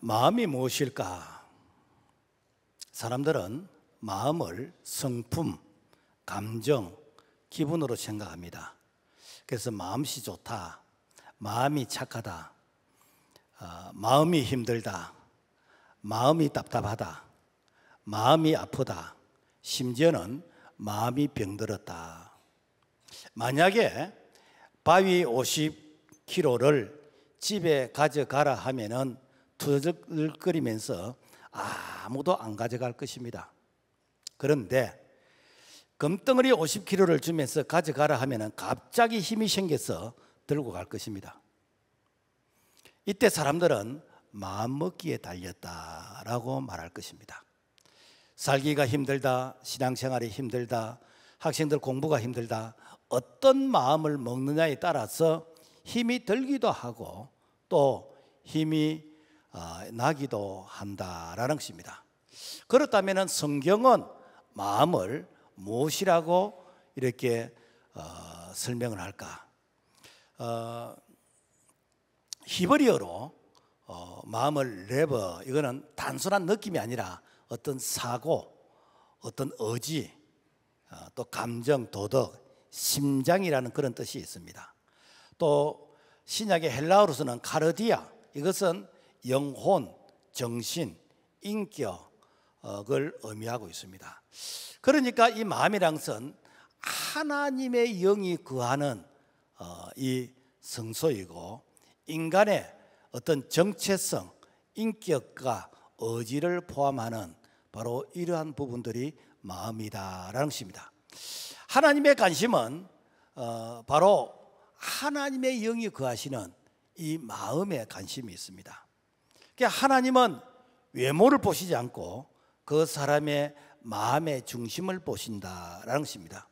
마음이 무엇일까? 사람들은 마음을 성품, 감정, 기분으로 생각합니다. 그래서 마음씨 좋다, 마음이 착하다, 마음이 힘들다, 마음이 답답하다, 마음이 아프다, 심지어는 마음이 병들었다. 만약에 바위 50kg를 집에 가져가라 하면은 투덜거리면서 아무도 안 가져갈 것입니다. 그런데 금덩어리 50kg를 주면서 가져가라 하면은 갑자기 힘이 생겨서 들고 갈 것입니다. 이때 사람들은 마음먹기에 달렸다라고 말할 것입니다. 살기가 힘들다, 신앙생활이 힘들다, 학생들 공부가 힘들다, 어떤 마음을 먹느냐에 따라서 힘이 들기도 하고 또 힘이 나기도 한다라는 것입니다. 그렇다면 성경은 마음을 무엇이라고 이렇게 설명을 할까? 히브리어로 마음을 레버, 이거는 단순한 느낌이 아니라 어떤 사고, 어떤 의지, 또 감정, 도덕, 심장이라는 그런 뜻이 있습니다. 또 신약의 헬라어로서는 카르디아, 이것은 영혼, 정신, 인격을 의미하고 있습니다. 그러니까 이 마음이란 것은 하나님의 영이 거하는 이 성소이고 인간의 어떤 정체성, 인격과 의지를 포함하는 바로 이러한 부분들이 마음이다라는 것입니다. 하나님의 관심은 바로 하나님의 영이 거하시는 이 마음에 관심이 있습니다. 그러니까 하나님은 외모를 보시지 않고 그 사람의 마음의 중심을 보신다라는 것입니다.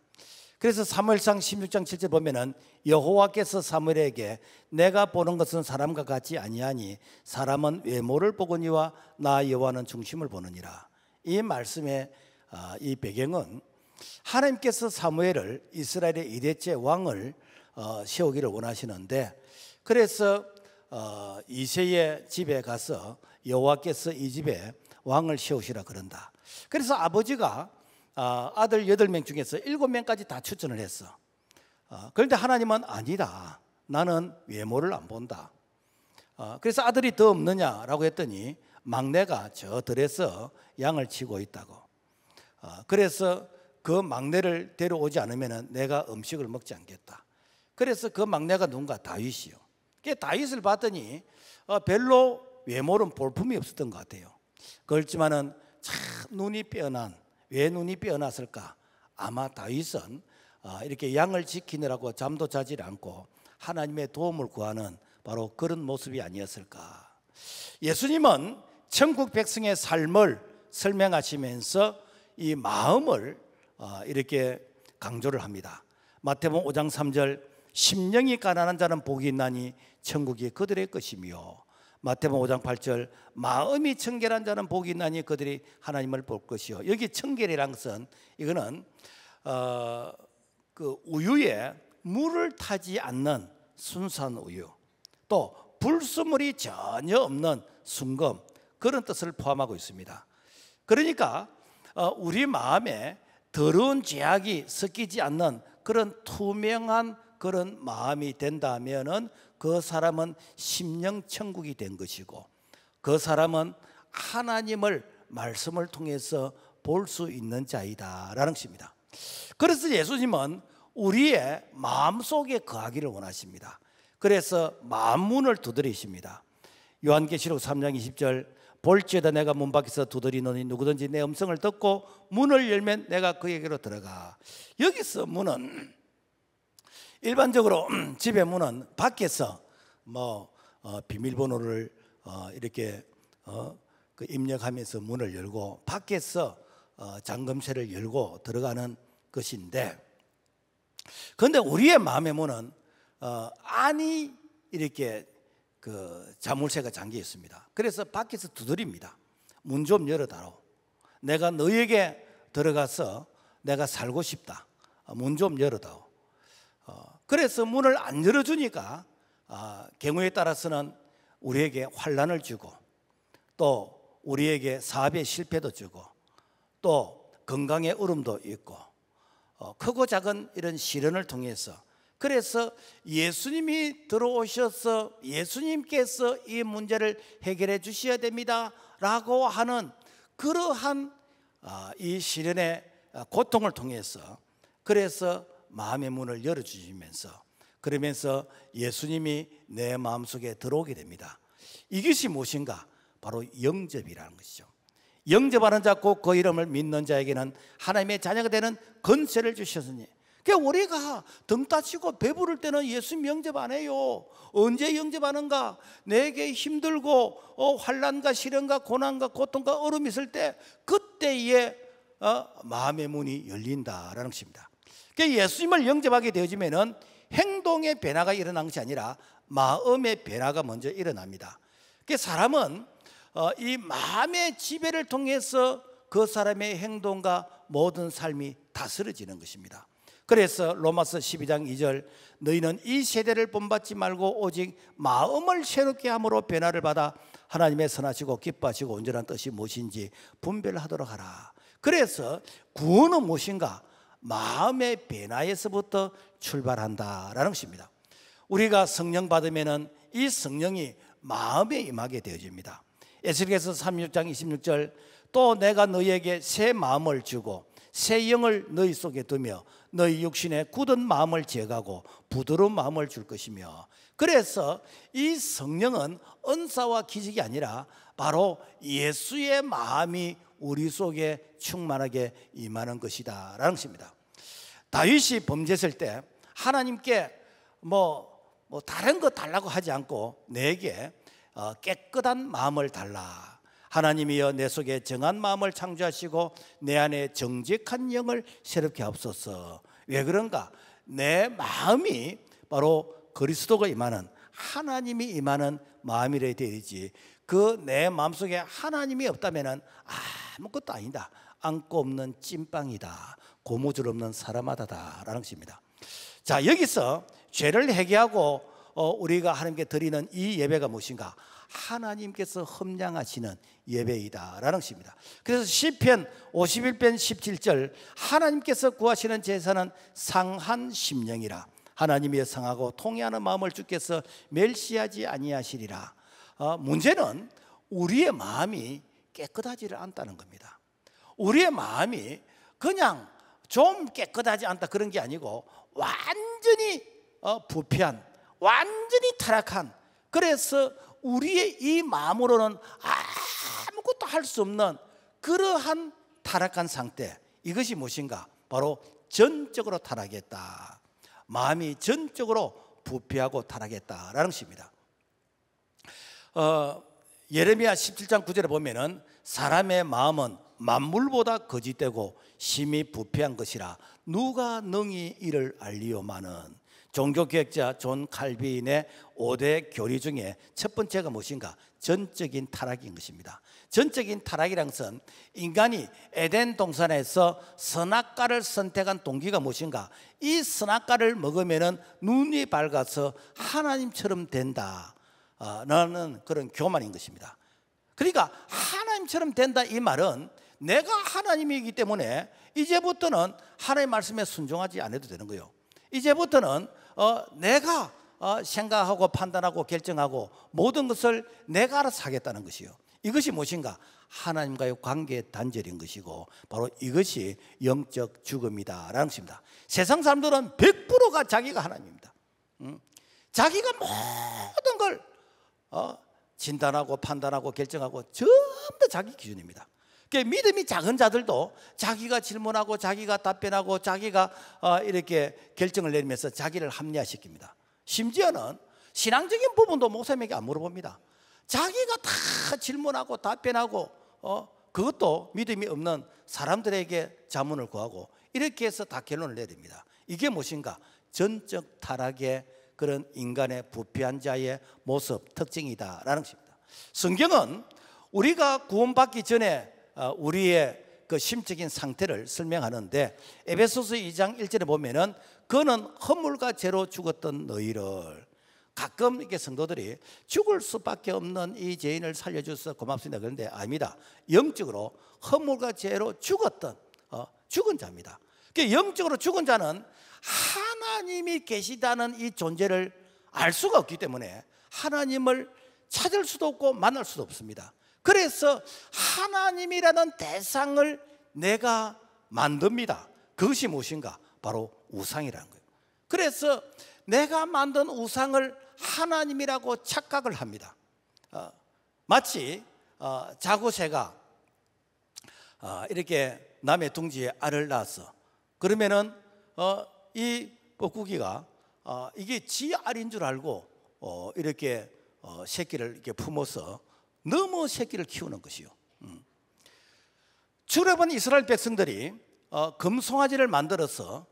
그래서 사무엘상 16장 7절 보면은 여호와께서 사무엘에게 내가 보는 것은 사람과 같지 아니하니 사람은 외모를 보거니와 나 여호와는 중심을 보느니라. 이 말씀의 이 배경은 하나님께서 사무엘을 이스라엘의 2대째 왕을 세우기를 원하시는데, 그래서 이새의 집에 가서 여호와께서 이 집에 왕을 세우시라 그런다. 그래서 아버지가 아들 8명 중에서 7명까지 다 추천을 했어. 그런데 하나님은 아니다, 나는 외모를 안 본다. 그래서 아들이 더 없느냐라고 했더니 막내가 저 들에서 양을 치고 있다고. 그래서 그 막내를 데려오지 않으면 내가 음식을 먹지 않겠다. 그래서 그 막내가 누군가? 다윗이요. 다윗을 봤더니 별로 외모는 볼품이 없었던 것 같아요. 그렇지만은 참 눈이 빼어난, 왜 눈이 빼어났을까? 아마 다윗은 이렇게 양을 지키느라고 잠도 자지 않고 하나님의 도움을 구하는 바로 그런 모습이 아니었을까? 예수님은 천국 백성의 삶을 설명하시면서 이 마음을 이렇게 강조를 합니다. 마태복음 5장 3절 심령이 가난한 자는 복이 있나니 천국이 그들의 것이며, 마태복음 5장 8절 마음이 청결한 자는 복이 있나니 그들이 하나님을 볼 것이요. 여기 청결이란 것은 이거는 그 우유에 물을 타지 않는 순수한 우유, 또 불순물이 전혀 없는 순금, 그런 뜻을 포함하고 있습니다. 그러니까 우리 마음에 더러운 죄악이 섞이지 않는 그런 투명한 그런 마음이 된다면은 그 사람은 심령 천국이 된 것이고, 그 사람은 하나님을 말씀을 통해서 볼 수 있는 자이다라는 것입니다. 그래서 예수님은 우리의 마음속에 거하기를 원하십니다. 그래서 마음문을 두드리십니다. 요한계시록 3장 20절 볼지어다 내가 문 밖에서 두드리노니 누구든지 내 음성을 듣고 문을 열면 내가 그에게로 들어가. 여기서 문은 일반적으로 집의 문은 밖에서 비밀번호를 이렇게 입력하면서 문을 열고 밖에서 잠금쇠를 열고 들어가는 것인데, 그런데 우리의 마음의 문은 안이 이렇게 그 자물쇠가 잠겨 있습니다. 그래서 밖에서 두드립니다. 문 좀 열어다오. 내가 너에게 들어가서 내가 살고 싶다. 문 좀 열어다오. 그래서 문을 안 열어주니까 경우에 따라서는 우리에게 환난을 주고 또 우리에게 사업의 실패도 주고 또 건강의 어려움도 있고 크고 작은 이런 시련을 통해서 그래서 예수님이 들어오셔서 예수님께서 이 문제를 해결해 주셔야 됩니다 라고 하는 그러한 이 시련의 고통을 통해서 그래서 마음의 문을 열어주시면서 그러면서 예수님이 내 마음속에 들어오게 됩니다. 이것이 무엇인가? 바로 영접이라는 것이죠. 영접하는 자 곧 그 이름을 믿는 자에게는 하나님의 자녀가 되는 권세를 주셨으니, 그러니까 우리가 등 따치고 배부를 때는 예수님 영접 안 해요. 언제 영접하는가? 내게 힘들고 환난과 시련과 고난과 고통과 어려움이 있을 때 그때에 마음의 문이 열린다라는 것입니다. 그러니까 예수님을 영접하게 되어지면은 행동의 변화가 일어난 것이 아니라 마음의 변화가 먼저 일어납니다. 그러니까 사람은 이 마음의 지배를 통해서 그 사람의 행동과 모든 삶이 다스려지는 것입니다. 그래서 로마서 12장 2절 너희는 이 세대를 본받지 말고 오직 마음을 새롭게 함으로 변화를 받아 하나님의 선하시고 기뻐하시고 온전한 뜻이 무엇인지 분별하도록 하라. 그래서 구원은 무엇인가? 마음의 변화에서부터 출발한다라는 것입니다. 우리가 성령 받으면은 이 성령이 마음에 임하게 되어집니다. 에스겔서 36장 26절 또 내가 너희에게 새 마음을 주고 새 영을 너희 속에 두며 너희 육신에 굳은 마음을 제거하고 부드러운 마음을 줄 것이며, 그래서 이 성령은 은사와 기적이 아니라 바로 예수의 마음이 우리 속에 충만하게 임하는 것이다 라는 것입니다. 다윗이 범죄했을 때 하나님께 다른 거 달라고 하지 않고 내게 깨끗한 마음을 달라. 하나님이여 내 속에 정한 마음을 창조하시고 내 안에 정직한 영을 새롭게 하옵소서. 왜 그런가? 내 마음이 바로 그리스도가 임하는 하나님이 임하는 마음이라 되어야지, 그 내 마음속에 하나님이 없다면 아무것도 아니다, 안고 없는 찐빵이다, 고무줄 없는 사람하다다 라는 것입니다. 자, 여기서 죄를 회개하고 우리가 하나님께 드리는 이 예배가 무엇인가? 하나님께서 험량하시는 예배이다 라는 것입니다. 그래서 시편 51편 17절 하나님께서 구하시는 제사는 상한 심령이라 하나님이 상하고 통회하는 마음을 주께서 멸시하지 아니하시리라. 문제는 우리의 마음이 깨끗하지를 않다는 겁니다. 우리의 마음이 그냥 좀 깨끗하지 않다 그런 게 아니고 완전히 부패한, 완전히 타락한, 그래서 우리의 이 마음으로는 아무것도 할 수 없는 그러한 타락한 상태, 이것이 무엇인가? 바로 전적으로 타락했다. 마음이 전적으로 부패하고 타락했다라는 것입니다. 예레미야 17장 9절에 보면은 사람의 마음은 만물보다 거짓되고 심히 부패한 것이라 누가 능히 이를 알리오마는. 종교개혁자 존 칼빈의 5대 교리 중에 첫 번째가 무엇인가? 전적인 타락인 것입니다. 전적인 타락이란 것은 인간이 에덴 동산에서 선악과를 선택한 동기가 무엇인가? 이 선악과를 먹으면 눈이 밝아서 하나님처럼 된다 라는 그런 교만인 것입니다. 그러니까 하나님처럼 된다 이 말은 내가 하나님이기 때문에 이제부터는 하나님의 말씀에 순종하지 않아도 되는 거예요. 이제부터는 내가 생각하고 판단하고 결정하고 모든 것을 내가 알아서 하겠다는 것이요. 이것이 무엇인가? 하나님과의 관계의 단절인 것이고 바로 이것이 영적 죽음이다라는 것입니다. 세상 사람들은 100%가 자기가 하나님입니다. 자기가 모든 걸 진단하고 판단하고 결정하고 전부 다 자기 기준입니다. 그러니까 믿음이 작은 자들도 자기가 질문하고 자기가 답변하고 자기가 이렇게 결정을 내리면서 자기를 합리화시킵니다. 심지어는 신앙적인 부분도 목사님에게 안 물어봅니다. 자기가 다 질문하고 답변하고 그것도 믿음이 없는 사람들에게 자문을 구하고 이렇게 해서 다 결론을 내립니다. 이게 무엇인가? 전적 타락의 그런 인간의 부패한 자의 모습, 특징이다라는 것입니다. 성경은 우리가 구원받기 전에 우리의 그 심적인 상태를 설명하는데 에베소서 2장 1절에 보면은 그는 허물과 죄로 죽었던 너희를 가끔 이렇게 성도들이 죽을 수밖에 없는 이 죄인을 살려주셔서 고맙습니다. 그런데 아닙니다. 영적으로 허물과 죄로 죽었던 죽은 자입니다. 영적으로 죽은 자는 하나님이 계시다는 이 존재를 알 수가 없기 때문에 하나님을 찾을 수도 없고 만날 수도 없습니다. 그래서 하나님이라는 대상을 내가 만듭니다. 그것이 무엇인가? 바로 우상이라는 거예요. 그래서 내가 만든 우상을 하나님이라고 착각을 합니다. 마치 자구새가 이렇게 남의 둥지에 알을 낳았어. 그러면은 이 뻐꾸기가 이게 지 알인 줄 알고 이렇게 새끼를 이렇게 품어서 너무 새끼를 키우는 것이요. 출애굽한 이스라엘 백성들이 금송아지를 만들어서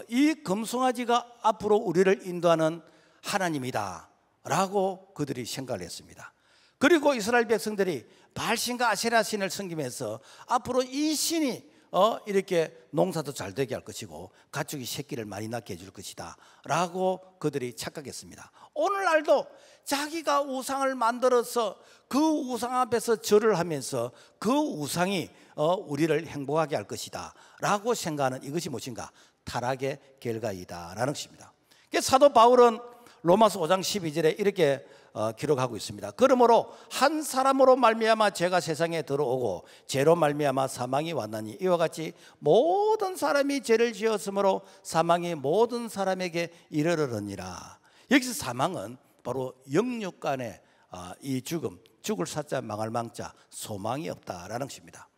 이 금송아지가 앞으로 우리를 인도하는 하나님이다 라고 그들이 생각을 했습니다. 그리고 이스라엘 백성들이 바알신과 아세라 신을 섬기면서 앞으로 이 신이 이렇게 농사도 잘 되게 할 것이고 가축이 새끼를 많이 낳게 해줄 것이다 라고 그들이 착각했습니다. 오늘날도 자기가 우상을 만들어서 그 우상 앞에서 절을 하면서 그 우상이 우리를 행복하게 할 것이다 라고 생각하는 이것이 무엇인가? 타락의 결과이다 라는 것입니다. 사도 바울은 로마서 5장 12절에 이렇게 기록하고 있습니다. 그러므로 한 사람으로 말미암아 죄가 세상에 들어오고 죄로 말미암아 사망이 왔나니 이와 같이 모든 사람이 죄를 지었으므로 사망이 모든 사람에게 이르르니라. 여기서 사망은 바로 영육 간의 이 죽을 사자 망할 망자 소망이 없다라는 것입니다.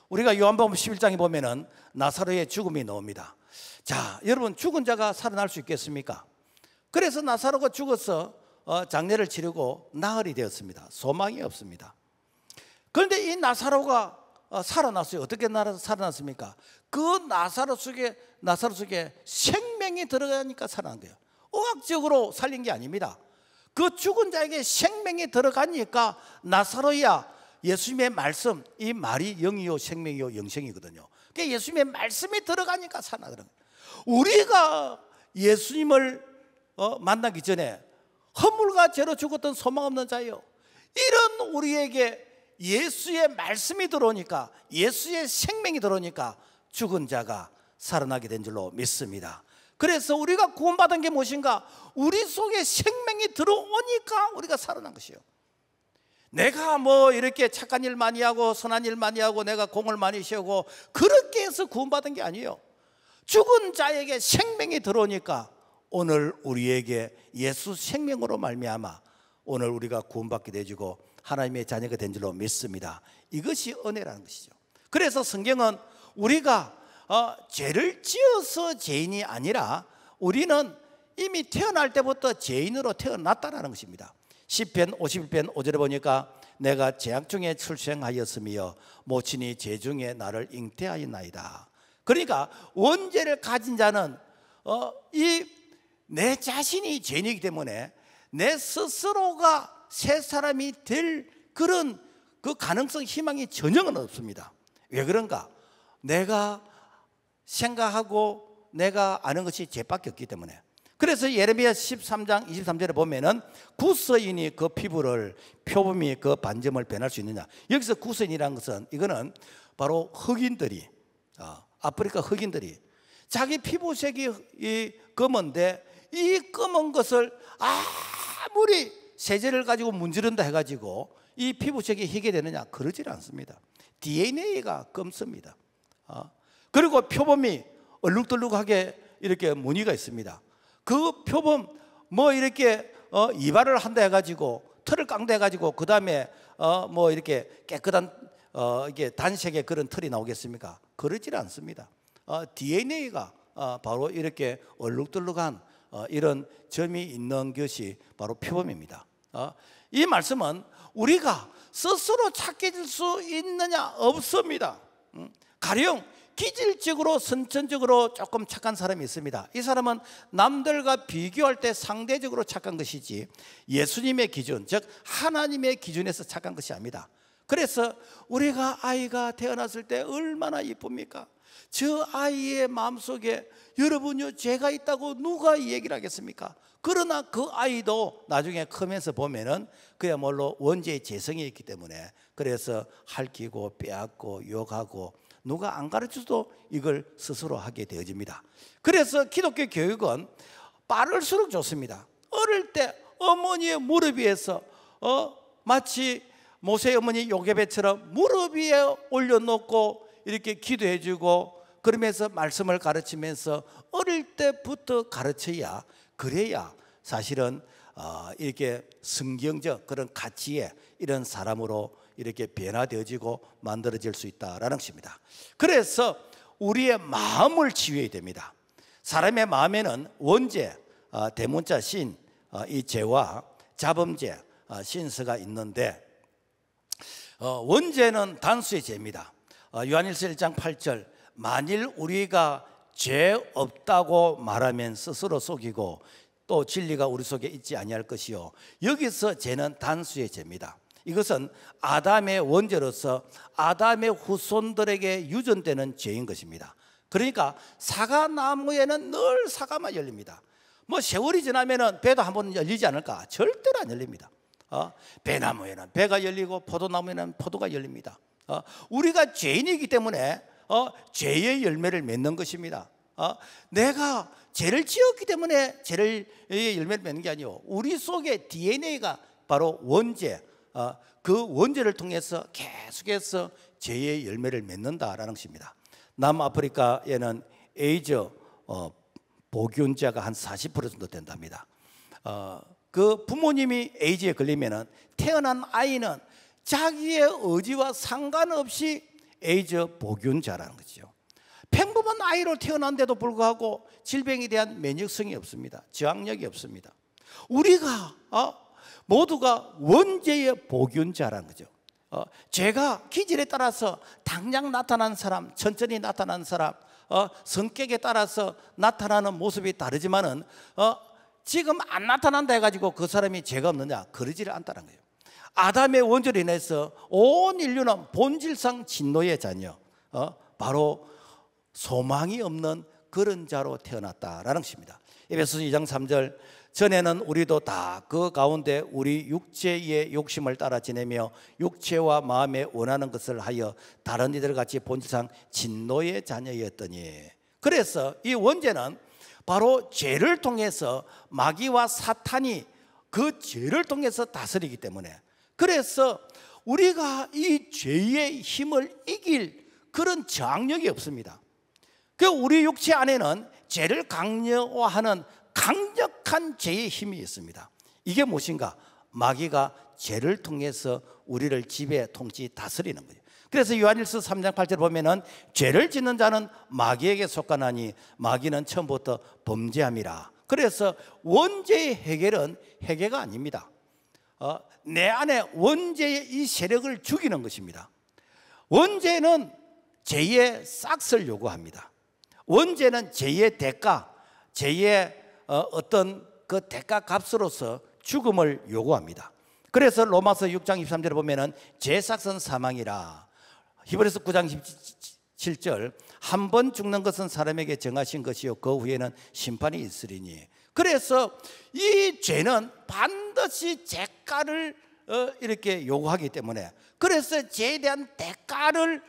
우리가 요한복음 11장에 보면은 나사로의 죽음이 나옵니다. 자, 여러분 죽은 자가 살아날 수 있겠습니까? 그래서 나사로가 죽어서 장례를 치르고 나흘이 되었습니다. 소망이 없습니다. 그런데 이 나사로가 살아났어요. 어떻게 살아났습니까? 그 나사로 속에 생명이 들어가니까 살아난 거예요. 의학적으로 살린 게 아닙니다. 그 죽은 자에게 생명이 들어가니까 나사로야 예수님의 말씀, 이 말이 영이요 생명이요 영생이거든요. 그러니까 예수님의 말씀이 들어가니까 살아나는 거예요. 우리가 예수님을 만나기 전에 허물과 죄로 죽었던 소망 없는 자예요. 이런 우리에게 예수의 말씀이 들어오니까, 예수의 생명이 들어오니까 죽은 자가 살아나게 된 줄로 믿습니다. 그래서 우리가 구원받은 게 무엇인가? 우리 속에 생명이 들어오니까 우리가 살아난 것이에요. 내가 뭐 이렇게 착한 일 많이 하고 선한 일 많이 하고 내가 공을 많이 세우고 그렇게 해서 구원받은 게 아니에요. 죽은 자에게 생명이 들어오니까 오늘 우리에게 예수 생명으로 말미암아 오늘 우리가 구원받게 되어지고 하나님의 자녀가 된 줄로 믿습니다. 이것이 은혜라는 것이죠. 그래서 성경은 우리가 죄를 지어서 죄인이 아니라 우리는 이미 태어날 때부터 죄인으로 태어났다는 것입니다. 시편 51편 5절에 보니까 내가 죄악 중에 출생하였으며 모친이 죄 중에 나를 잉태하였나이다. 그러니까 원죄를 가진 자는 내 자신이 죄인이기 때문에 내 스스로가 새 사람이 될 그런 그 가능성, 희망이 전혀는 없습니다. 왜 그런가? 내가 생각하고 내가 아는 것이 죄밖에 없기 때문에. 그래서 예레미야 13장 23절에 보면은 구서인이 그 피부를 표범이 그 반점을 변할 수 있느냐. 여기서 구서인이라는 것은 이거는 바로 흑인들이 아프리카 흑인들이 자기 피부색이 검은데 이 검은 것을 아무리 세제를 가지고 문지른다 해가지고 이 피부색이 희게 되느냐? 그러질 않습니다. DNA가 검습니다. 그리고 표범이 얼룩덜룩하게 이렇게 무늬가 있습니다. 그 표범 뭐 이렇게 이발을 한다 해가지고 털을 깡다 해가지고 그 다음에 뭐 이렇게 깨끗한 이게 단색의 그런 털이 나오겠습니까? 그러질 않습니다. DNA가 바로 이렇게 얼룩덜룩한 이런 점이 있는 것이 바로 표범입니다. 이 말씀은 우리가 스스로 착해질 수 있느냐? 없습니다. 가령 기질적으로 선천적으로 조금 착한 사람이 있습니다. 이 사람은 남들과 비교할 때 상대적으로 착한 것이지 예수님의 기준, 즉 하나님의 기준에서 착한 것이 아닙니다. 그래서 우리가 아이가 태어났을 때 얼마나 이쁩니까? 저 아이의 마음속에 여러분요 죄가 있다고 누가 얘기를 하겠습니까? 그러나 그 아이도 나중에 크면서 보면은 그야말로 원죄의 재성이 있기 때문에 그래서 핥히고 빼앗고 욕하고 누가 안 가르쳐도 이걸 스스로 하게 되어집니다. 그래서 기독교 교육은 빠를수록 좋습니다. 어릴 때 어머니의 무릎 위에서 마치 모세의 어머니 요게벳처럼 무릎 위에 올려놓고 이렇게 기도해주고 그러면서 말씀을 가르치면서 어릴 때부터 가르쳐야, 그래야 사실은 이렇게 성경적 그런 가치의 이런 사람으로 이렇게 변화되어지고 만들어질 수 있다라는 것입니다. 그래서 우리의 마음을 치유해야 됩니다. 사람의 마음에는 원죄, 대문자 신, 이 죄와 자범죄, 신스가 있는데 원죄는 단수의 죄입니다. 요한일서 1장 8절, 만일 우리가 죄 없다고 말하면 스스로 속이고 또 진리가 우리 속에 있지 아니할 것이요. 여기서 죄는 단수의 죄입니다. 이것은 아담의 원죄로서 아담의 후손들에게 유전되는 죄인 것입니다. 그러니까 사과나무에는 늘 사과만 열립니다. 뭐 세월이 지나면은 배도 한번 열리지 않을까? 절대로 안 열립니다. 배나무에는 배가 열리고 포도나무에는 포도가 열립니다. 우리가 죄인이기 때문에 죄의 열매를 맺는 것입니다. 내가 죄를 지었기 때문에 죄의 열매를 맺는 게 아니고 우리 속에 DNA가 바로 원죄, 그 원죄를 통해서 계속해서 죄의 열매를 맺는다라는 것입니다. 남아프리카에는 에이즈 보균자가 한 40% 정도 된답니다. 그 부모님이 에이즈에 걸리면은 태어난 아이는 자기의 의지와 상관없이 에이즈 보균자라는 거죠. 평범한 아이로 태어난데도 불구하고 질병에 대한免疫성이 없습니다. 저항력이 없습니다. 우리가 모두가 원죄의 보균자라는 거죠. 죄가 기질에 따라서 당장 나타나는 사람, 천천히 나타나는 사람, 성격에 따라서 나타나는 모습이 다르지만은 지금 안 나타난다 해가지고 그 사람이 죄가 없느냐? 그러지를 않다는 거예요. 아담의 원죄로 인해서 온 인류는 본질상 진노의 자녀, 바로 소망이 없는 그런 자로 태어났다라는 것입니다. 에베소서 2장 3절, 전에는 우리도 다 그 가운데 우리 육체의 욕심을 따라 지내며 육체와 마음에 원하는 것을 하여 다른 이들 같이 본질상 진노의 자녀였더니, 그래서 이 원죄는 바로 죄를 통해서 마귀와 사탄이 그 죄를 통해서 다스리기 때문에, 그래서 우리가 이 죄의 힘을 이길 그런 저항력이 없습니다. 그 우리 육체 안에는 죄를 강요하는 강력한 죄의 힘이 있습니다. 이게 무엇인가? 마귀가 죄를 통해서 우리를 지배, 통치, 다스리는 거예요. 그래서 요한일서 3장 8절 보면은 죄를 짓는 자는 마귀에게 속하나니 마귀는 처음부터 범죄함이라. 그래서 원죄의 해결은 해결가 아닙니다. 내 안에 원죄의 이 세력을 죽이는 것입니다. 원죄는 죄의 싹을 요구합니다. 원죄는 죄의 대가, 죄의 어떤 그 대가 값으로서 죽음을 요구합니다. 그래서 로마서 6장 23절에 보면은 죄 삭은 사망이라. 히브리서 9장 17절, 한 번 죽는 것은 사람에게 정하신 것이요 그 후에는 심판이 있으리니. 그래서 이 죄는 반드시 대가를 이렇게 요구하기 때문에, 그래서 죄에 대한 대가를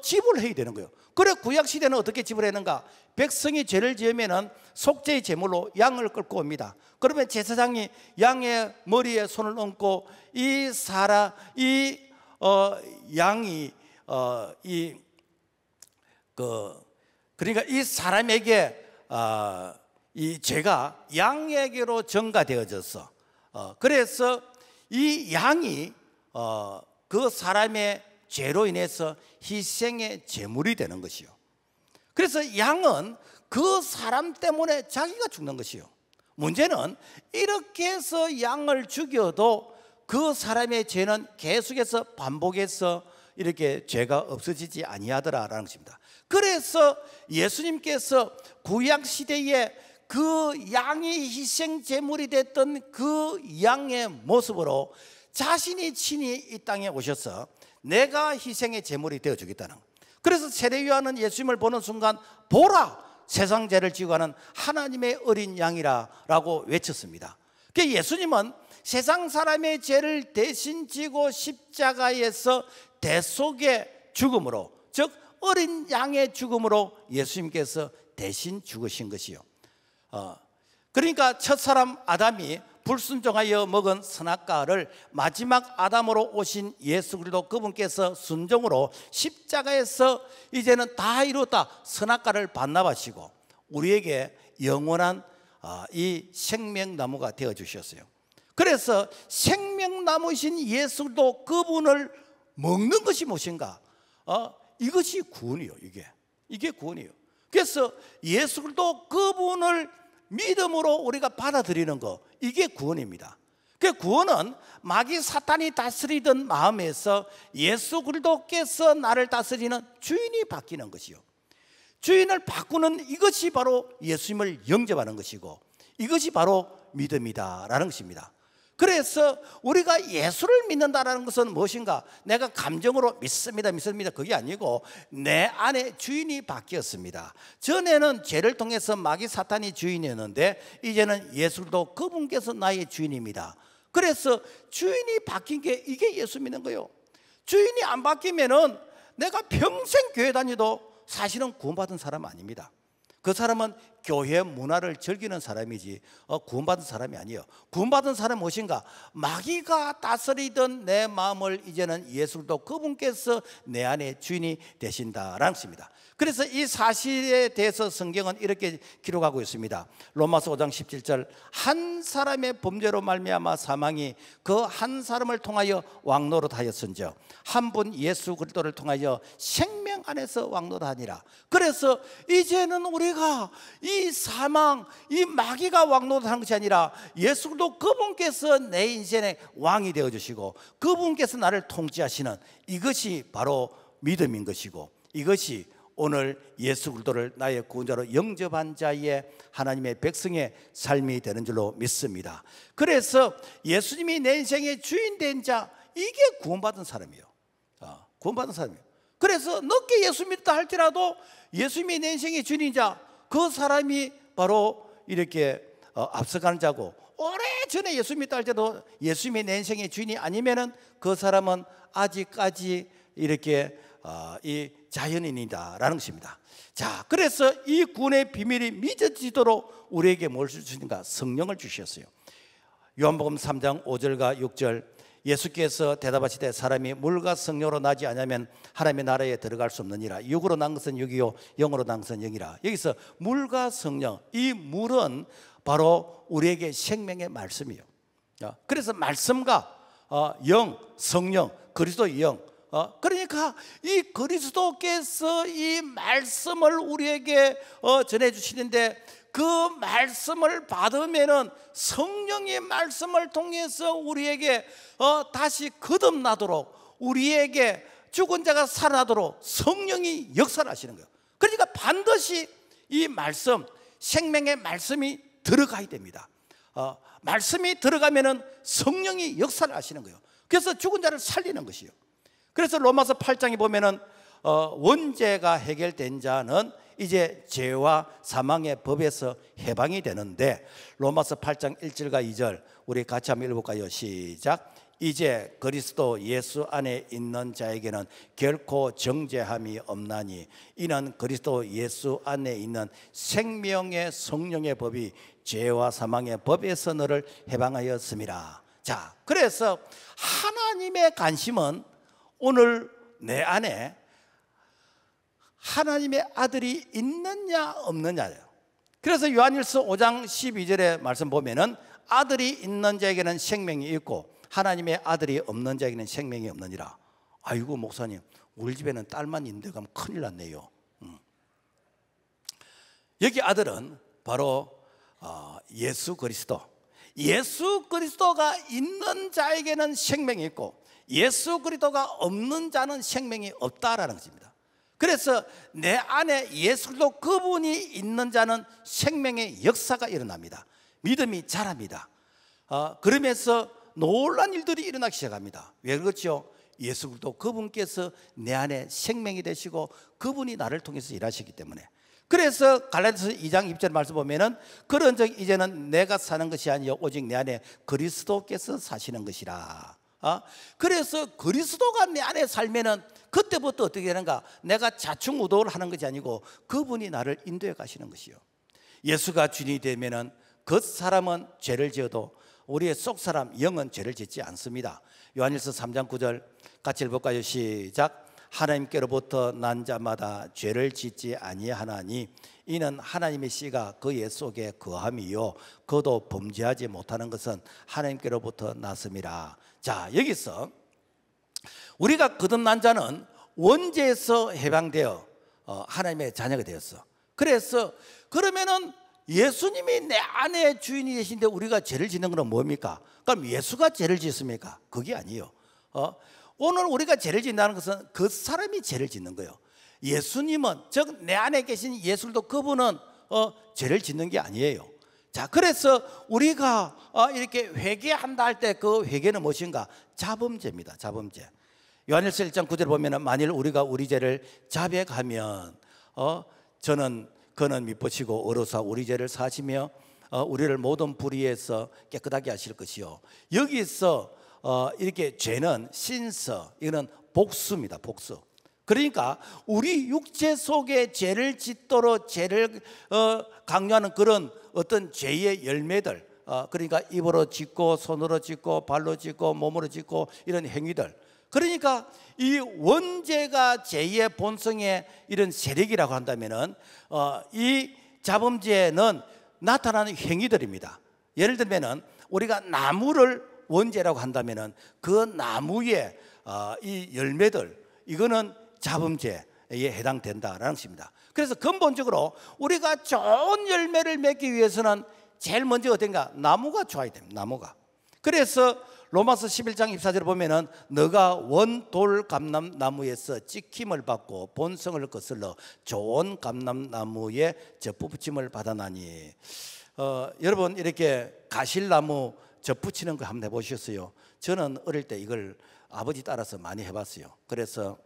지불해야 되는 거예요. 그래 구약 시대는 어떻게 지불했는가? 백성이 죄를 지으면은 속죄의 제물로 양을 끌고 옵니다. 그러면 제사장이 양의 머리에 손을 얹고 이 양이 그러니까 이 사람에게 이 죄가 양에게로 전가되어져서 그래서 이 양이 그 사람의 죄로 인해서 희생의 제물이 되는 것이요. 그래서 양은 그 사람 때문에 자기가 죽는 것이요. 문제는 이렇게 해서 양을 죽여도 그 사람의 죄는 계속해서 반복해서 이렇게 죄가 없어지지 아니하더라라는 것입니다. 그래서 예수님께서 구약 시대에 그 양이 희생 제물이 됐던 그 양의 모습으로 자신이 친히 이 땅에 오셔서 내가 희생의 제물이 되어 주겠다는. 그래서 세례요한은 예수님을 보는 순간 보라 세상 죄를 지고 가는 하나님의 어린 양이라고 외쳤습니다. 그 예수님은 세상 사람의 죄를 대신 지고 십자가에서 대속의 죽음으로, 즉 어린 양의 죽음으로 예수님께서 대신 죽으신 것이요. 그러니까 첫사람 아담이 불순종하여 먹은 선악과를 마지막 아담으로 오신 예수 그리스도 그분께서 순종으로 십자가에서 이제는 다 이루었다, 선악과를 반납하시고 우리에게 영원한 이 생명나무가 되어주셨어요. 그래서 생명나무신 예수 그리스도 그분을 먹는 것이 무엇인가? 이것이 구원이요. 이게 구원이요. 그래서 예수 그리스도 그분을 믿음으로 우리가 받아들이는 거, 이게 구원입니다. 그 구원은 마귀 사탄이 다스리던 마음에서 예수 그리스도께서 나를 다스리는 주인이 바뀌는 것이요. 주인을 바꾸는 이것이 바로 예수님을 영접하는 것이고, 이것이 바로 믿음이다라는 것입니다. 그래서 우리가 예수를 믿는다는 것은 무엇인가? 내가 감정으로 믿습니다 그게 아니고 내 안에 주인이 바뀌었습니다. 전에는 죄를 통해서 마귀 사탄이 주인이었는데 이제는 예수도 그분께서 나의 주인입니다. 그래서 주인이 바뀐 게, 이게 예수 믿는 거예요. 주인이 안 바뀌면은 내가 평생 교회 다녀도 사실은 구원받은 사람 아닙니다. 그 사람은 교회 문화를 즐기는 사람이지 구원받은 사람이 아니에요. 구원받은 사람은 무엇인가? 마귀가 다스리던 내 마음을 이제는 예수도 그분께서 내 안에 주인이 되신다라는 것입니다. 그래서 이 사실에 대해서 성경은 이렇게 기록하고 있습니다. 로마서 5장 17절, 한 사람의 범죄로 말미암아 사망이 그 한 사람을 통하여 왕노릇하였은즉 한 분 예수 그리스도를 통하여 생명 안에서 왕노릇하니라. 그래서 이제는 우리가 이 사망, 이 마귀가 왕노릇하는 것이 아니라 예수 그리스도 그분께서 내 인생의 왕이 되어주시고 그분께서 나를 통치하시는, 이것이 바로 믿음인 것이고, 이것이 오늘 예수 그리스도를 나의 구원자로 영접한 자의 하나님의 백성의 삶이 되는 줄로 믿습니다. 그래서 예수님이 내 인생의 주인 된 자, 이게 구원받은 사람이에요. 구원받은 사람이에요. 그래서 늦게 예수 믿다 할지라도 예수님이 내 인생의 주인인 자, 그 사람이 바로 이렇게 앞서가는 자고, 오래전에 예수 믿다 할 때도 예수님이 내 인생의 주인이 아니면은 그 사람은 아직까지 이렇게 이 자연인이다라는 것입니다. 자, 그래서 이 구원의 비밀이 믿어지도록 우리에게 뭘 주시는가? 성령을 주셨어요. 요한복음 3장 5절과 6절, 예수께서 대답하시되 사람이 물과 성령으로 나지 않으면 하나님의 나라에 들어갈 수 없느니라. 육으로 난 것은 육이요 영으로 난 것은 영이라. 여기서 물과 성령, 이 물은 바로 우리에게 생명의 말씀이에요. 그래서 말씀과 영, 성령, 그리스도의 영, 그러니까 이 그리스도께서 이 말씀을 우리에게 전해주시는데, 그 말씀을 받으면은 성령의 말씀을 통해서 우리에게 다시 거듭나도록, 우리에게 죽은 자가 살아나도록 성령이 역사를 하시는 거예요. 그러니까 반드시 이 말씀, 생명의 말씀이 들어가야 됩니다. 말씀이 들어가면은 성령이 역사를 하시는 거예요. 그래서 죽은 자를 살리는 것이요. 그래서 로마서 8장에 보면은 원죄가 해결된 자는 이제 죄와 사망의 법에서 해방이 되는데, 로마서 8장 1절과 2절 우리 같이 한번 읽어볼까요? 시작. 이제 그리스도 예수 안에 있는 자에게는 결코 정죄함이 없나니 이는 그리스도 예수 안에 있는 생명의 성령의 법이 죄와 사망의 법에서 너를 해방하였음이라. 자, 그래서 하나님의 관심은 오늘 내 안에 하나님의 아들이 있느냐 없느냐예요. 그래서 요한일서 5장 12절의 말씀 보면은 아들이 있는 자에게는 생명이 있고 하나님의 아들이 없는 자에게는 생명이 없느니라. 아이고 목사님, 우리 집에는 딸만 있는데 그럼 큰일 났네요. 여기 아들은 바로 예수 그리스도. 예수 그리스도가 있는 자에게는 생명이 있고 예수 그리스도가 없는 자는 생명이 없다라는 것입니다. 그래서 내 안에 예수 그리스도 그분이 있는 자는 생명의 역사가 일어납니다. 믿음이 자랍니다. 그러면서 놀란 일들이 일어나기 시작합니다. 왜 그렇죠? 예수 그리스도 그분께서 내 안에 생명이 되시고 그분이 나를 통해서 일하시기 때문에. 그래서 갈라디아서 2장 2절 말씀 보면은 그런즉 이제는 내가 사는 것이 아니요 오직 내 안에 그리스도께서 사시는 것이라. 그래서 그리스도가 내 안에 살면은 그때부터 어떻게 되는가? 내가 자충우돌을 하는 것이 아니고 그분이 나를 인도해 가시는 것이요. 예수가 주인이 되면은 그 사람은 죄를 지어도 우리의 속사람 영은 죄를 짓지 않습니다. 요한일서 3장 9절 같이 읽어볼까요? 시작. 하나님께로부터 난 자마다 죄를 짓지 아니하나니 이는 하나님의 씨가 그의 속에 거함이요 그도 범죄하지 못하는 것은 하나님께로부터 났음이라. 자, 여기서 우리가 거듭난 자는 원죄에서 해방되어 하나님의 자녀가 되었어. 그래서 그러면은 예수님이 내 안에 주인이 되신데 우리가 죄를 짓는 건 뭡니까? 그럼 예수가 죄를 짓습니까? 그게 아니에요. 오늘 우리가 죄를 짓는다는 것은 그 사람이 죄를 짓는 거예요. 예수님은 즉 내 안에 계신 예수도 그분은 죄를 짓는 게 아니에요. 자, 그래서 우리가 이렇게 회개한다 할 때 그 회개는 무엇인가? 자범죄입니다. 자범죄. 요한일서 1장 9절 보면은 만일 우리가 우리 죄를 자백하면 그는 미쁘시고 어루사 우리 죄를 사시며 우리를 모든 불의에서 깨끗하게 하실 것이요. 여기서 이렇게 죄는 신서, 이거는 복수입니다. 복수. 그러니까 우리 육체 속에 죄를 짓도록 죄를 강요하는 그런 어떤 죄의 열매들, 그러니까 입으로 짓고 손으로 짓고 발로 짓고 몸으로 짓고 이런 행위들, 그러니까 이 원죄가 죄의 본성의 이런 세력이라고 한다면은 이 자범죄는 나타나는 행위들입니다. 예를 들면은 우리가 나무를 원죄라고 한다면은 그 나무의 이 열매들, 이거는 자범죄에 해당된다라는 것입니다. 그래서 근본적으로 우리가 좋은 열매를 맺기 위해서는 제일 먼저 어떤가? 나무가 좋아야 됩니다. 나무가. 그래서 로마서 11장 24절을 보면은 너가 원돌 감람나무에서 찍힘을 받고 본성을 거슬러 좋은 감람나무에 접붙임을 받아나니. 여러분 이렇게 가실나무 접붙이는 거 한번 해보셨어요? 저는 어릴 때 이걸 아버지 따라서 많이 해봤어요. 그래서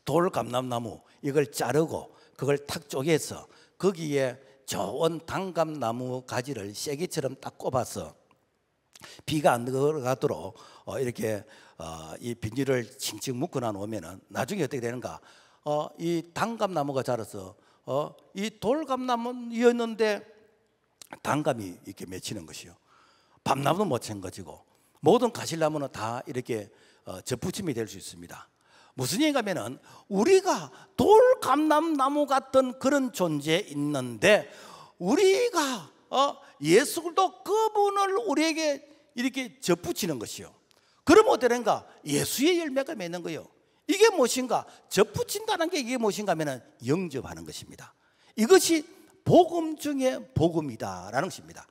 돌 감람나무 이걸 자르고 그걸 탁 쪼개서 거기에 좋은 단감나무 가지를 쐐기처럼 딱 꼽아서 비가 안 들어가도록 이렇게 이 비닐을 칭칭 묶어 놓으면은 나중에 어떻게 되는가? 이 단감나무가 자라서 이 돌감나무였는데 단감이 이렇게 맺히는 것이요. 밤나무는 못 챙겨지고 모든 가실나무는 다 이렇게 접붙임이 될 수 있습니다. 무슨 얘기냐면은 우리가 돌감람나무 같은 그런 존재에 있는데 우리가 예수 그리스도 그분을 우리에게 이렇게 접붙이는 것이요. 그러면 어떻게 되는가? 예수의 열매가 맺는 거예요. 이게 무엇인가? 접붙인다는 게 이게 무엇인가 하면은 영접하는 것입니다. 이것이 복음 중에 복음이다라는 것입니다.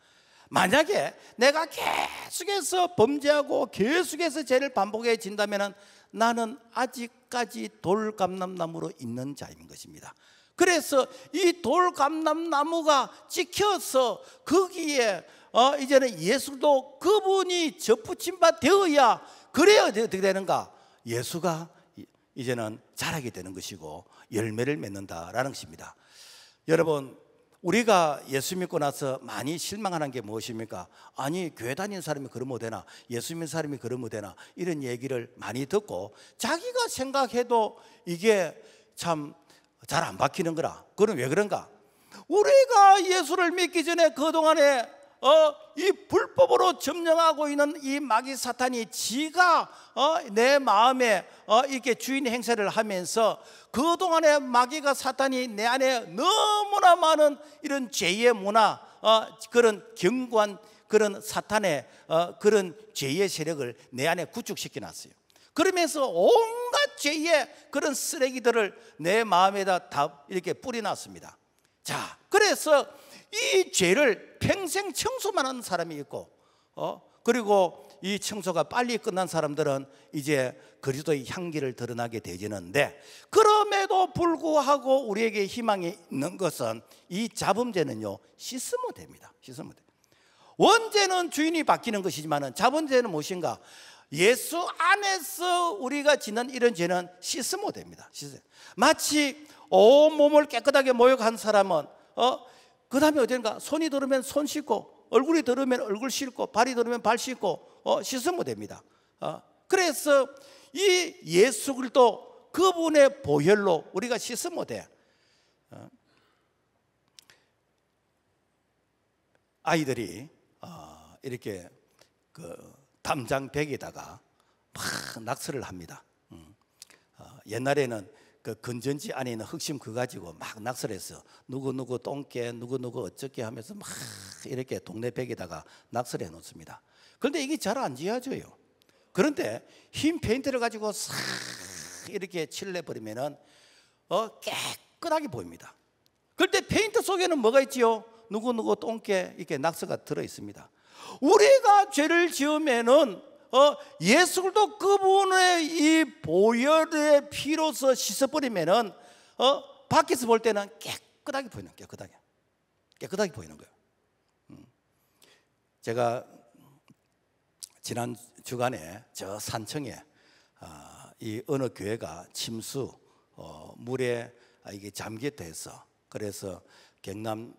만약에 내가 계속해서 범죄하고 계속해서 죄를 반복해진다면은 나는 아직까지 돌감람나무로 있는 자인 것입니다. 그래서 이 돌감람나무가 찍혀서 거기에 이제는 예수도 그분이 접붙임 바 되어야 그래야 어떻게 되는가? 예수가 이제는 자라게 되는 것이고 열매를 맺는다라는 것입니다. 여러분 우리가 예수 믿고 나서 많이 실망하는 게 무엇입니까? 아니 교회 다니는 사람이 그러면 되나? 예수 믿는 사람이 그러면 되나? 이런 얘기를 많이 듣고 자기가 생각해도 이게 참 잘 안 박히는 거라. 그건 왜 그런가? 우리가 예수를 믿기 전에 그동안에 이 불법으로 점령하고 있는 이 마귀 사탄이 지가 내 마음에 이렇게 주인 행세를 하면서 그동안에 마귀가 사탄이 내 안에 너무나 많은 이런 죄의 문화, 그런 견고한 그런 사탄의 그런 죄의 세력을 내 안에 구축시켜 놨어요. 그러면서 온갖 죄의 그런 쓰레기들을 내 마음에다 다 이렇게 뿌려놨습니다. 자, 그래서 이 죄를 평생 청소만 하는 사람이 있고 그리고 이 청소가 빨리 끝난 사람들은 이제 그리스도의 향기를 드러나게 되지는데, 그럼에도 불구하고 우리에게 희망이 있는 것은 이 자범죄는요 씻으면 됩니다. 씻으면 돼요. 원죄는 주인이 바뀌는 것이지만 자범죄는 무엇인가? 예수 안에서 우리가 지는 이런 죄는 씻으면 됩니다. 마치 온 몸을 깨끗하게 모욕한 사람은 그 다음에 어딘가 손이 들으면 손 씻고, 얼굴이 들으면 얼굴 씻고, 발이 들으면 발 씻고 씻으면 됩니다. 그래서 이 예수 그리스도 그분의 보혈로 우리가 씻으면 돼. 아이들이 이렇게 그 담장벽에다가 막 낙서를 합니다. 옛날에는 그 건전지 안에 있는 흑심 그거 가지고 막 낙서를 했어. 누구 똥개, 누구 어쩌게 하면서 막 이렇게 동네 벽에다가 낙서를 해놓습니다. 그런데 이게 잘 안 지워져요. 그런데 흰 페인트를 가지고 싹 이렇게 칠해버리면은 깨끗하게 보입니다. 그런데 페인트 속에는 뭐가 있지요? 누구 똥개 이렇게 낙서가 들어 있습니다. 우리가 죄를 지으면은 예수 그리스도 그분의 이 보혈의 피로서 씻어버리면은 밖에서 볼 때는 깨끗하게 보이는, 깨끗하게 보이는 거예요. 제가 지난 주간에 저 산청에 이 어느 교회가 침수 물에 이게 잠겼다 해서, 그래서 경남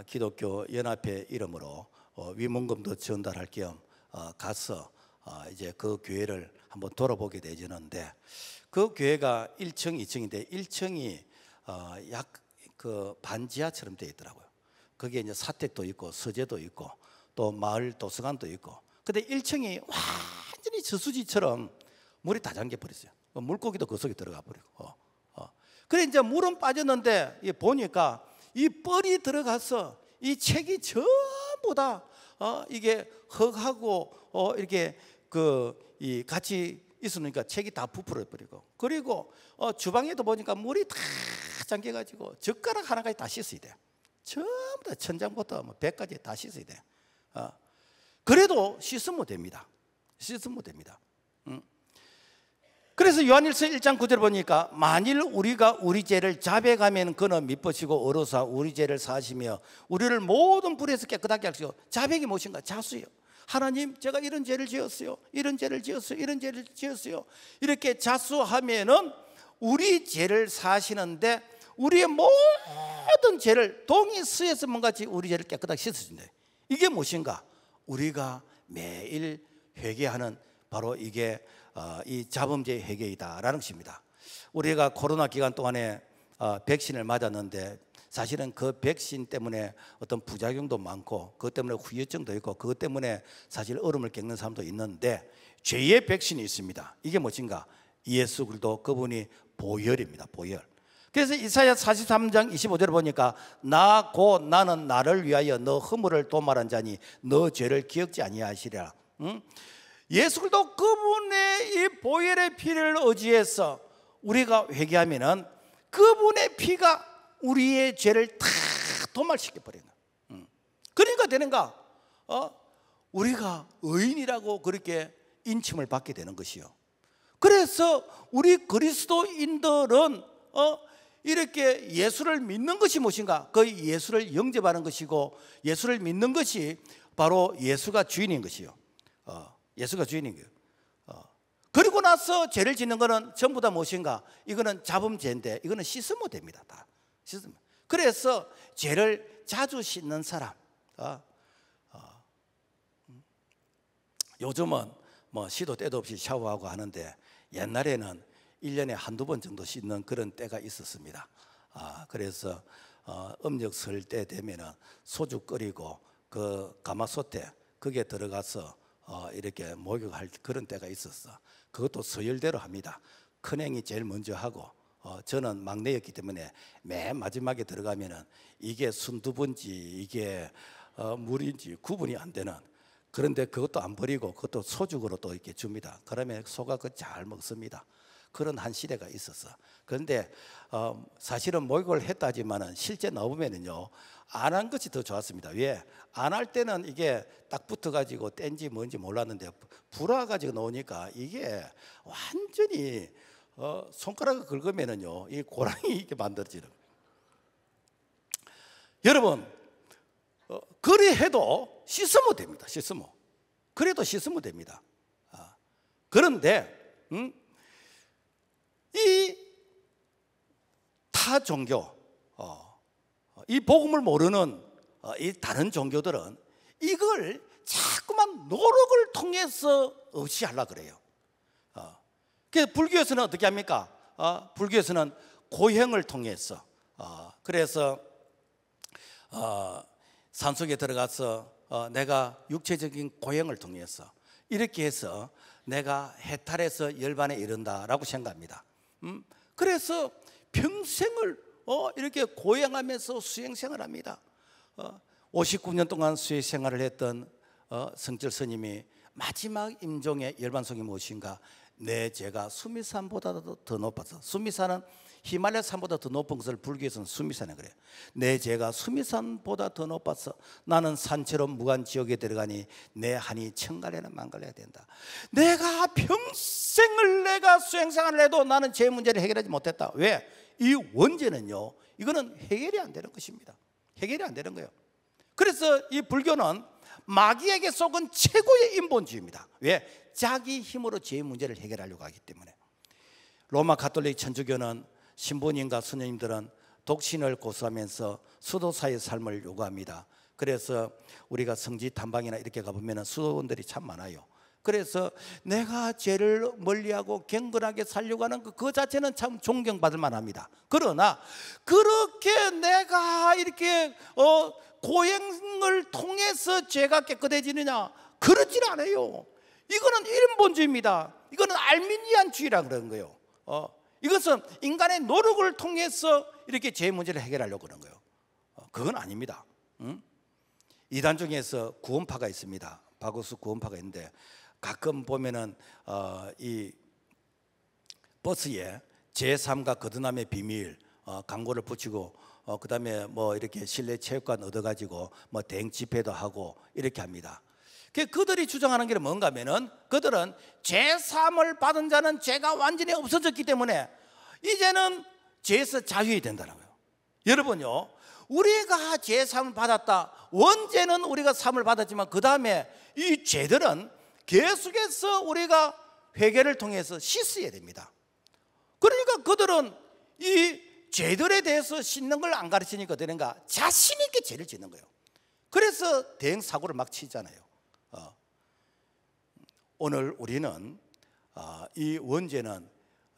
기독교 연합회 이름으로 위문금도 전달할 겸 가서 이제 그 교회를 한번 돌아보게 되었는데, 그 교회가 1층, 2층인데 1층이 약 그 반지하처럼 되어 있더라고요. 거기에 이제 사택도 있고 서재도 있고 또 마을 도서관도 있고. 근데 1층이 완전히 저수지처럼 물이 다 잠겨 버렸어요. 물고기도 그 속에 들어가 버리고. 그래 이제 물은 빠졌는데 보니까 이 뻘이 들어가서 이 책이 전부 다 이게 흙하고 이렇게 이 같이 있으니까 책이 다 부풀어 버리고, 그리고 주방에도 보니까 물이 다 잠겨가지고 젓가락 하나까지 다 씻어야 돼. 전부 다 천장부터 뭐 배까지 다 씻어야 돼. 그래도 씻으면 됩니다. 씻으면 됩니다. 그래서 요한일서 1장 9절 보니까 만일 우리가 우리 죄를 자백하면 그는 미쁘시고 의로사 우리 죄를 사하시며 우리를 모든 불에서 깨끗하게 하시고. 자백이 무엇인가? 자수예요. 하나님, 제가 이런 죄를 지었어요, 이런 죄를 지었어요, 이런 죄를 지었어요. 이렇게 자수하면은 우리 죄를 사하시는데 우리의 모든 죄를 동이 스에서만 같이 우리 죄를 깨끗하게 씻어준다. 이게 무엇인가? 우리가 매일 회개하는 바로 이게 이 자범죄 회개이다라는 것입니다. 우리가 코로나 기간 동안에 백신을 맞았는데 사실은 그 백신 때문에 어떤 부작용도 많고 그것 때문에 후유증도 있고 그것 때문에 사실 얼음을 겪는 사람도 있는데, 죄의 백신이 있습니다. 이게 무엇인가? 예수 그리스도 그분이 보혈입니다. 보혈. 그래서 이사야 43장 25절을 보니까 나 곧 나는 나를 위하여 너 허물을 도말한 자니 너 죄를 기억지 아니하시리라. 예수 그리스도 그분의 이 보혈의 피를 의지해서 우리가 회개하면은 그분의 피가 우리의 죄를 다 도말시켜 버리는 거예요. 그러니까 되는가? 우리가 의인이라고 그렇게 인칭을 받게 되는 것이요. 그래서 우리 그리스도인들은 이렇게 예수를 믿는 것이 무엇인가? 그 예수를 영접하는 것이고, 예수를 믿는 것이 바로 예수가 주인인 것이요. 예수가 주인인 거예요. 그리고 나서 죄를 짓는 것은 전부 다 무엇인가? 이거는 자범죄인데 이거는 씻으면 됩니다. 다 씻으면. 그래서 죄를 자주 씻는 사람, 요즘은 뭐 시도 때도 없이 샤워하고 하는데 옛날에는 1년에 한두 번 정도 씻는 그런 때가 있었습니다. 그래서 음력 설 때 되면은 소주 끓이고 그 가마솥에 거기에 들어가서 이렇게 목욕할 그런 때가 있었어. 그것도 서열대로 합니다. 큰행이 제일 먼저 하고, 저는 막내였기 때문에 맨 마지막에 들어가면은 이게 순두부인지 이게 물인지 구분이 안 되는, 그런데 그것도 안 버리고 그것도 소죽으로 또 이렇게 줍니다. 그러면 소가 그 잘 먹습니다. 그런 한 시대가 있었어. 그런데 사실은 목욕을 했다지만은 실제 넣으면은요 안 한 것이 더 좋았습니다. 왜? 안 할 때는 이게 딱 붙어가지고 뗀지 뭔지 몰랐는데 불어가지고 놓으니까 이게 완전히 손가락을 긁으면은요 이 고랑이 이렇게 만들어지는. 여러분, 그리 해도 씻으면 됩니다. 씻으면. 그래도 씻으면 됩니다. 그런데 이 타 종교, 이 복음을 모르는 이 다른 종교들은 이걸 자꾸만 노력을 통해서 없이하려고 그래요. 그래서 불교에서는 어떻게 합니까? 불교에서는 고행을 통해서, 그래서 산속에 들어가서 내가 육체적인 고행을 통해서 이렇게 해서 내가 해탈해서 열반에 이른다라고 생각합니다. 그래서 평생을 이렇게 고행하면서 수행생활을 합니다. 59년 동안 수행생활을 했던 성철 스님이 마지막 임종의 열반송이 무엇인가? 내 죄가 수미산보다도 더 높아서, 수미산은 히말라야 산보다 더 높은 것을 불교에서는 수미산에 그래요. 내 죄가 수미산보다 더 높아서 나는 산처럼 무간지옥에 들어가니 내 한이 천갈래나 만갈래야 된다. 내가 평생을 내가 수행생활을 해도 나는 죄 문제를 해결하지 못했다. 왜? 이 원죄는요, 이거는 해결이 안 되는 것입니다. 해결이 안 되는 거예요. 그래서 이 불교는 마귀에게 속은 최고의 인본주의입니다. 왜? 자기 힘으로 죄 문제를 해결하려고 하기 때문에. 로마 가톨릭 천주교는 신부님과 수녀님들은 독신을 고수하면서 수도사의 삶을 요구합니다. 그래서 우리가 성지 탐방이나 이렇게 가보면 수도원들이 참 많아요. 그래서 내가 죄를 멀리하고 경건하게 살려고 하는 그 자체는 참 존경받을 만합니다. 그러나 그렇게 내가 이렇게 고행을 통해서 죄가 깨끗해지느냐? 그렇지는 않아요. 이거는 인본주의입니다. 이거는 알미니안주의라 그러는 거예요. 이것은 인간의 노력을 통해서 이렇게 죄 문제를 해결하려고 그러는 거예요. 그건 아닙니다. 이단 중에서 구원파가 있습니다. 바구스 구원파가 있는데 가끔 보면은 이 버스에 제3과 거듭남의 비밀 광고를 붙이고 그 다음에 뭐 이렇게 실내 체육관 얻어가지고 뭐 대행 집회도 하고 이렇게 합니다. 그들이 주장하는 게 뭔가 하면은 그들은 제3을 받은 자는 죄가 완전히 없어졌기 때문에 이제는 죄에서 자유해야 된다는 거예요. 여러분요, 우리가 제3을 받았다. 원죄는 우리가 3을 받았지만 그 다음에 이 죄들은 계속해서 우리가 회개를 통해서 씻어야 됩니다. 그러니까 그들은 이 죄들에 대해서 씻는 걸 안 가르치니까 되는가? 자신 있게 죄를 짓는 거예요. 그래서 대형 사고를 막 치잖아요. 오늘 우리는 이 원죄는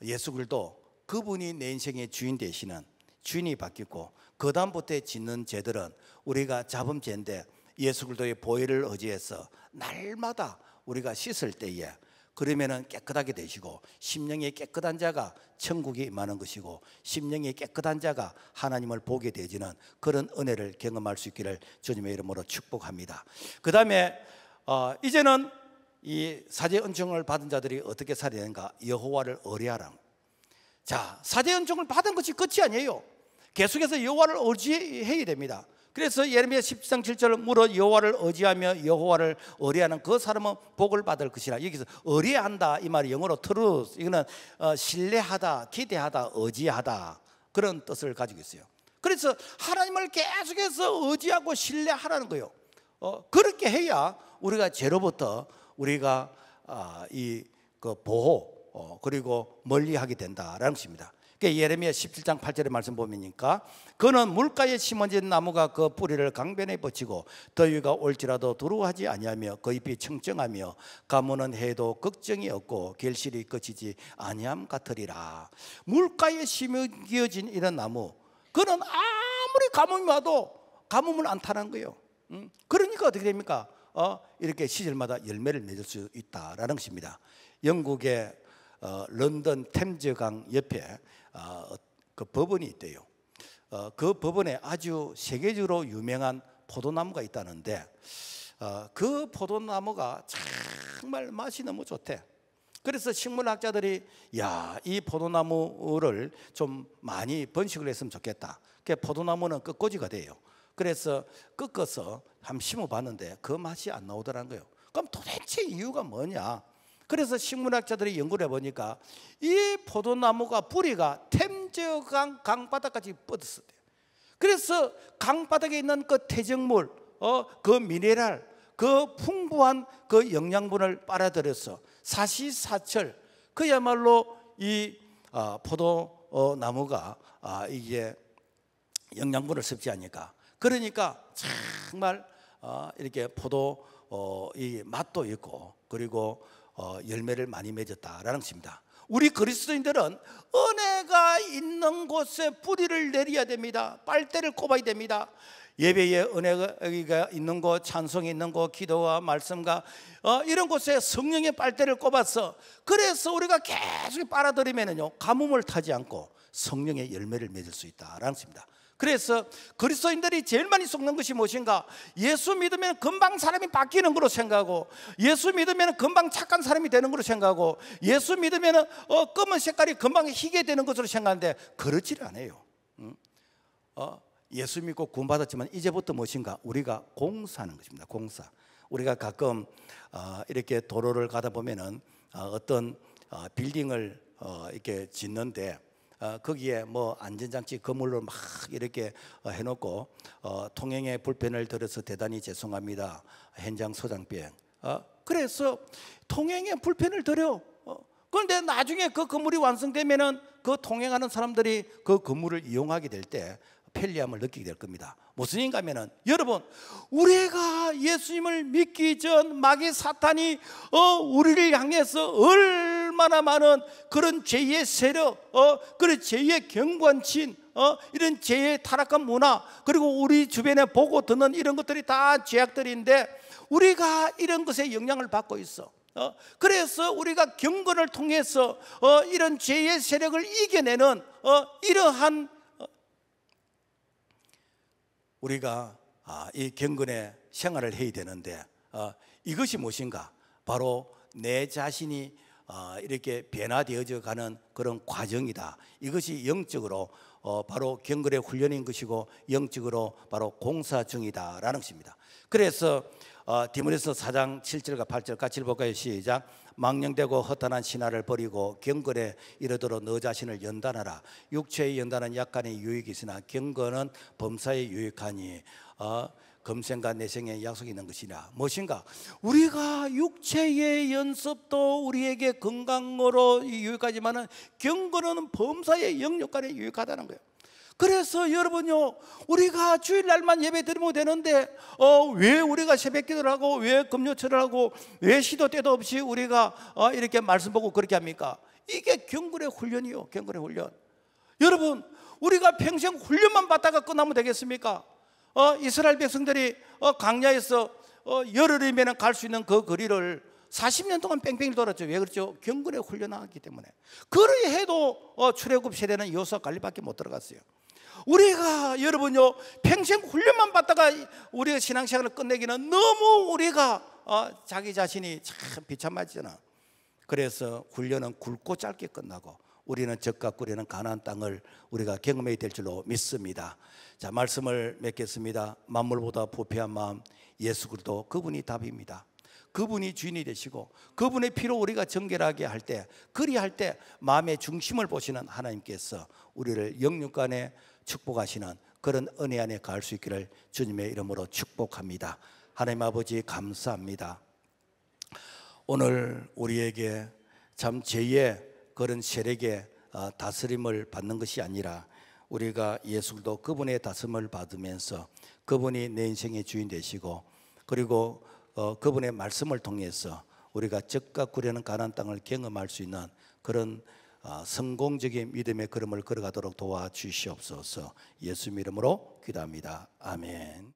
예수 그리스도 그분이 내 인생의 주인 되시는 주인이 바뀌고 그 다음부터 짓는 죄들은 우리가 잡은 죄인데 예수 그리스도의 보혈을 의지해서 날마다 우리가 씻을 때에 그러면은 깨끗하게 되시고 심령이 깨끗한 자가 천국에 임하는 것이고 심령이 깨끗한 자가 하나님을 보게 되지는 그런 은혜를 경험할 수 있기를 주님의 이름으로 축복합니다. 그 다음에 이제는 이 사제 은총을 받은 자들이 어떻게 살아야 되는가? 여호와를 의뢰하라. 자, 사제 은총을 받은 것이 끝이 아니에요. 계속해서 여호와를 의지해야 됩니다. 그래서 예레미야 17장 7절을 물어 여호와를 의지하며 여호와를 의뢰하는 그 사람은 복을 받을 것이라. 여기서 의뢰한다 이 말이 영어로 trust, 이거는 신뢰하다, 기대하다, 의지하다 그런 뜻을 가지고 있어요. 그래서 하나님을 계속해서 의지하고 신뢰하라는 거예요. 그렇게 해야 우리가 죄로부터 우리가 그 보호 그리고 멀리하게 된다라는 것입니다. 예레미야 17장 8절의 말씀 보면니까 그는 물가에 심어진 나무가 그 뿌리를 강변에 뻗치고 더위가 올지라도 두려워하지 아니하며 그 잎이 청청하며 가무는 해도 걱정이 없고 결실이 그치지 아니함 같으리라. 물가에 심겨진 이런 나무, 그는 아무리 가뭄이 와도 가뭄을 안 타는 거예요. 그러니까 어떻게 됩니까? 이렇게 시절마다 열매를 맺을 수 있다라는 것입니다. 영국의 런던 템즈강 옆에 그 법원이 있대요. 그 법원에 아주 세계적으로 유명한 포도나무가 있다는데 그 포도나무가 정말 맛이 너무 좋대. 그래서 식물학자들이 이 포도나무를 좀 많이 번식을 했으면 좋겠다. 포도나무는 끝꽂이가 돼요. 그래서 꺾어서 한번 심어봤는데 그 맛이 안 나오더라는 거예요. 그럼 도대체 이유가 뭐냐? 그래서 식물학자들이 연구를 해보니까 이 포도나무가 뿌리가 템즈강 강바닥까지 뻗었어요. 그래서 강바닥에 있는 그 퇴적물, 그 미네랄, 그 풍부한 그 영양분을 빨아들여서 사시사철, 그야말로 이 포도 나무가 이게 영양분을 섭취 하니까, 그러니까 정말 이렇게 포도 이 맛도 있고, 그리고 열매를 많이 맺었다라는 것입니다. 우리 그리스도인들은 은혜가 있는 곳에 뿌리를 내려야 됩니다. 빨대를 꼽아야 됩니다. 예배에 은혜가 있는 곳, 찬송이 있는 곳, 기도와 말씀과 이런 곳에 성령의 빨대를 꼽아서, 그래서 우리가 계속 빨아들이면요 가뭄을 타지 않고 성령의 열매를 맺을 수 있다라는 것입니다. 그래서 그리스도인들이 제일 많이 속는 것이 무엇인가? 예수 믿으면 금방 사람이 바뀌는 거로 생각하고, 예수 믿으면 금방 착한 사람이 되는 거로 생각하고, 예수 믿으면 검은 색깔이 금방 희게 되는 것으로 생각하는데, 그렇지를 않아요. 예수 믿고 구원받았지만 이제부터 무엇인가? 우리가 공사하는 것입니다. 공사. 우리가 가끔 이렇게 도로를 가다 보면은 어떤 빌딩을 이렇게 짓는데, 거기에 뭐 안전장치 건물로 막 이렇게 해놓고 통행에 불편을 드려서 대단히 죄송합니다, 현장 소장비행. 그래서 통행에 불편을 드려. 그런데 나중에 그 건물이 완성되면은 그 통행하는 사람들이 그 건물을 이용하게 될 때 편리함을 느끼게 될 겁니다. 무슨 얘기인가 하면은, 여러분, 우리가 예수님을 믿기 전 마귀 사탄이 우리를 향해서 얼마나 많은 그런 죄의 세력, 그런 죄의 경관친, 이런 죄의 타락한 문화, 그리고 우리 주변에 보고 듣는 이런 것들이 다 죄악들인데, 우리가 이런 것에 영향을 받고 있어. 그래서 우리가 경건을 통해서 이런 죄의 세력을 이겨내는 이러한 우리가 이 경건의 생활을 해야 되는데, 이것이 무엇인가? 바로 내 자신이 이렇게 변화되어져 가는 그런 과정이다. 이것이 영적으로 바로 경건의 훈련인 것이고, 영적으로 바로 공사 중이다라는 것입니다. 그래서 디모데서 4장 7절과 8절 같이 볼까요? 시작. 망령되고 허탄한 신화를 버리고 경건에 이르도록 너 자신을 연단하라. 육체의 연단은 약간의 유익이 있으나 경건은 범사에 유익하니 금생과 내생에 약속이 있는 것이라. 무엇인가? 우리가 육체의 연습도 우리에게 건강으로 유익하지만 경건은 범사의 영육간에 유익하다는 거예요. 그래서 여러분요, 우리가 주일날만 예배 드리면 되는데 왜 우리가 새벽 기도를 하고, 왜 금요철을 하고, 왜 시도 때도 없이 우리가 이렇게 말씀 보고 그렇게 합니까? 이게 경건의 훈련이요, 경건의 훈련. 여러분, 우리가 평생 훈련만 받다가 끝나면 되겠습니까? 이스라엘 백성들이 광야에서 열흘이면 갈 수 있는 그 거리를 40년 동안 뺑뺑이 돌았죠. 왜 그렇죠? 경건의 훈련하기 때문에. 그리 해도 출애굽 세대는 여호수아 갈렙밖에 못 들어갔어요. 우리가 여러분요, 평생 훈련만 받다가 우리가 신앙생활을 끝내기는 너무 우리가 자기 자신이 참 비참하잖아. 그래서 훈련은 굵고 짧게 끝나고 우리는 적과 꾸리는 가나안 땅을 우리가 경험해야 될 줄로 믿습니다. 자, 말씀을 맺겠습니다. 만물보다 부패한 마음, 예수 그리스도, 그분이 답입니다. 그분이 주인이 되시고, 그분의 피로 우리가 정결하게 할 때, 그리할 때 마음의 중심을 보시는 하나님께서 우리를 영육간에 축복하시는 그런 은혜 안에 갈 수 있기를 주님의 이름으로 축복합니다. 하나님 아버지, 감사합니다. 오늘 우리에게 참 죄의 그런 세력의 다스림을 받는 것이 아니라, 우리가 예수도 그분의 다스림을 받으면서 그분이 내 인생의 주인 되시고, 그리고 그분의 말씀을 통해서 우리가 적과 구려는 가나안 땅을 경험할 수 있는 그런 성공적인 믿음의 걸음을 걸어가도록 도와주시옵소서. 예수 이름으로 기도합니다. 아멘.